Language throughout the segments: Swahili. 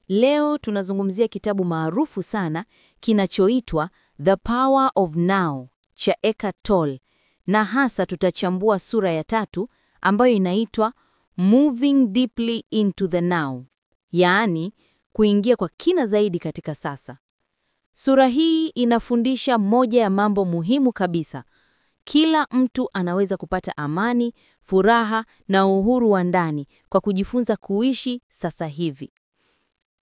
Leo tunazungumzia kitabu maarufu sana kinachoitwa The Power of Now cha Eckhart Tolle, na hasa tutachambua sura ya 3 ambayo inaitwa Moving Deeply into the Now, yaani kuingia kwa kina zaidi katika sasa. Sura hii inafundisha moja ya mambo muhimu kabisa. Kila mtu anaweza kupata amani, furaha na uhuru wa ndani kwa kujifunza kuishi sasa hivi.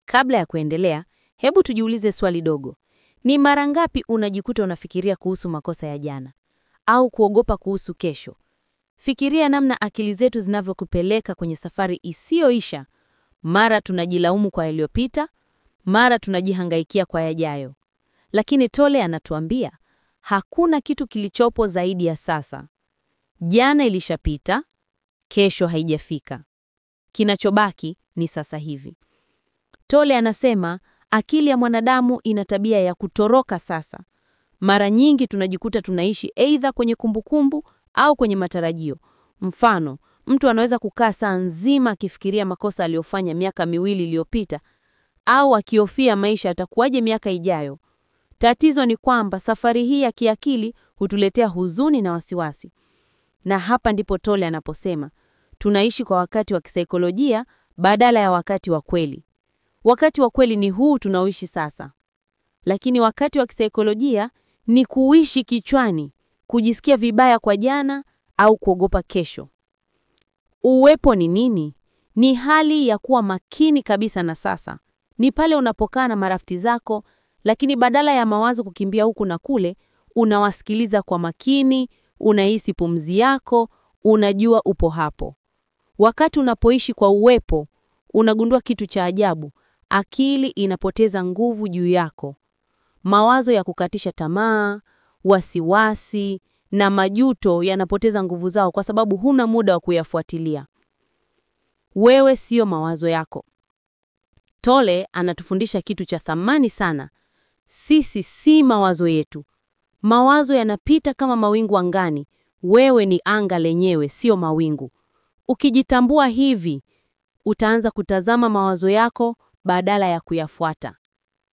Kabla ya kuendelea, hebu tujiulize swali dogo. Ni mara ngapi unajikuta unafikiria kuhusu makosa ya jana au kuogopa kuhusu kesho? Fikiria namna akili zetu zinavyokupeleka kwenye safari isiyoisha. Mara tunajilaumu kwa yaliyopita, mara tunajihangaikia kwa yajayo. Lakini Tolle anatuambia, hakuna kitu kilichopo zaidi ya sasa. Jana ilishapita, kesho haijafika. Kinachobaki ni sasa hivi. Tolle anasema akili ya mwanadamu ina tabia ya kutoroka sasa. Mara nyingi tunajikuta tunaishi aidha kwenye kumbukumbu au kwenye matarajio. Mfano, mtu anaweza kukaa saa nzima akifikiria makosa aliyofanya miaka 2 iliyopita au akihofia maisha yatakuwaje miaka ijayo. Tatizo ni kwamba safari hii ya kiakili hutuletea huzuni na wasiwasi. Na hapa ndipo Tolle anaposema, tunaishi kwa wakati wa kisaikolojia badala ya wakati wa kweli. Wakati wa kweli ni huu tunaoishi sasa. Lakini wakati wa kisaikolojia ni kuishi kichwani, kujisikia vibaya kwa jana au kuogopa kesho. Uwepo ni nini? Ni hali ya kuwa makini kabisa na sasa. Ni pale unapokaa na marafiki zako, lakini badala ya mawazo kukimbia huku na kule, unawasikiliza kwa makini, unahisi pumzi yako, unajua upo hapo. Wakati unapoishi kwa uwepo, unagundua kitu cha ajabu. Akili inapoteza nguvu juu yako. Mawazo ya kukatisha tamaa, wasiwasi na majuto yanapoteza nguvu zao kwa sababu huna muda wa kuyafuatilia. Wewe sio mawazo yako. Tolle anatufundisha kitu cha thamani sana. Sisi si mawazo yetu. Mawazo yanapita kama mawingu angani. Wewe ni anga lenyewe, sio mawingu. Ukijitambua hivi, utaanza kutazama mawazo yako badala ya kuyafuata.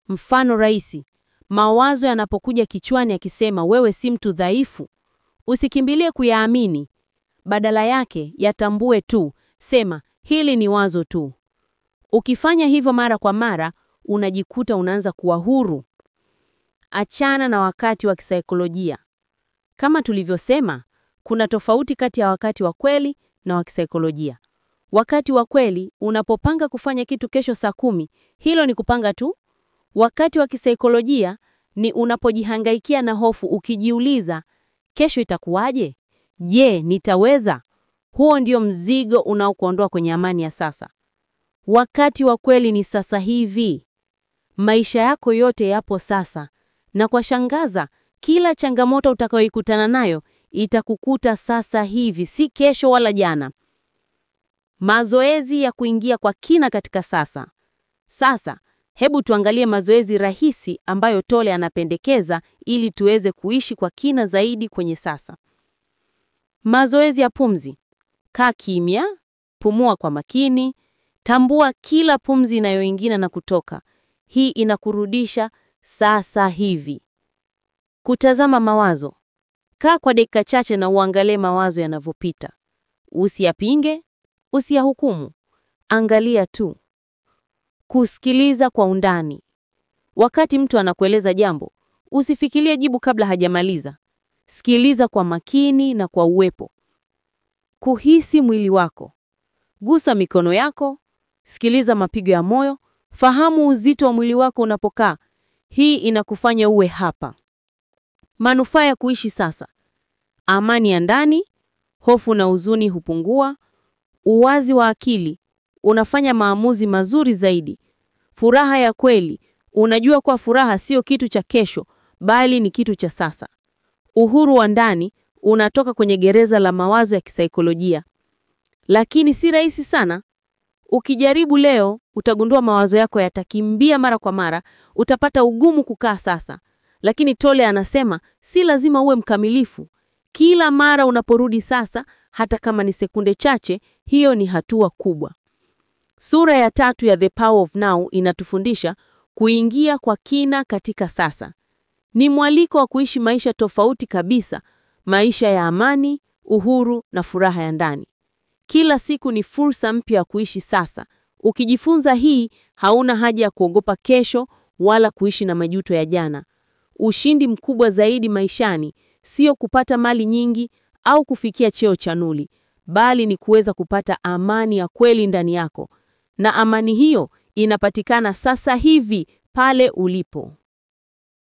Mfano rahisi, mawazo yanapokuja kichwani yakisema wewe si mtu dhaifu, usikimbilie kuyaamini. Badala yake, yatambue tu, sema hili ni wazo tu. Ukifanya hivyo mara kwa mara, unajikuta unaanza kuwa huru. Achana na wakati wa kisaikolojia. Kama tulivyosema, kuna tofauti kati ya wakati wa kweli na wa kisaikolojia. Wakati wa kweli, unapopanga kufanya kitu kesho saa 10, hilo ni kupanga tu. Wakati wa kisaikolojia ni unapojihangaikia na hofu ukijiuliza, kesho itakuwaje? Je, nitaweza? Huo ndio mzigo unaokuondoa kwenye amani ya sasa. Wakati wa kweli ni sasa hivi. Maisha yako yote yapo sasa. Na kwa shangaza, kila changamoto utakayoikutana nayo itakukuta sasa hivi, si kesho wala jana. Mazoezi ya kuingia kwa kina katika sasa. Sasa, hebu tuangalie mazoezi rahisi ambayo Tolle anapendekeza ili tuweze kuishi kwa kina zaidi kwenye sasa. Mazoezi ya pumzi. Kaa kimya, pumua kwa makini, tambua kila pumzi inayoingia na kutoka. Hii inakurudisha sasa hivi. Kutazama mawazo. Kaa kwa dakika chache na uangalie mawazo yanavyopita. Usiyapinge, usiyahukumu. Angalia tu. Kusikiliza kwa undani. Wakati mtu anakueleza jambo, usifikirie jibu kabla hajamaliza. Sikiliza kwa makini na kwa uwepo. Kuhisi mwili wako. Gusa mikono yako, sikiliza mapigo ya moyo, fahamu uzito wa mwili wako unapokaa. Hii inakufanya uwe hapa. Manufaa ya kuishi sasa. Amani ya ndani, hofu na huzuni hupungua, uwazi wa akili, unafanya maamuzi mazuri zaidi. Furaha ya kweli, unajua kwa furaha sio kitu cha kesho, bali ni kitu cha sasa. Uhuru wa ndani, unatoka kwenye gereza la mawazo ya kisaikolojia. Lakini si rahisi sana. Ukijaribu leo, utagundua mawazo yako yatakimbia mara kwa mara, utapata ugumu kukaa sasa. Lakini Tolle anasema, si lazima uwe mkamilifu. Kila mara unaporudi sasa, hata kama ni sekunde chache, hiyo ni hatua kubwa. Sura ya 3 ya The Power of Now inatufundisha kuingia kwa kina katika sasa. Ni mwaliko wa kuishi maisha tofauti kabisa, maisha ya amani, uhuru na furaha ya ndani. Kila siku ni fursa mpya ya kuishi sasa. Ukijifunza hii, hauna haja ya kuogopa kesho wala kuishi na majuto ya jana. Ushindi mkubwa zaidi maishani sio kupata mali nyingi au kufikia cheo cha nuli, bali ni kuweza kupata amani ya kweli ndani yako. Na amani hiyo inapatikana sasa hivi pale ulipo.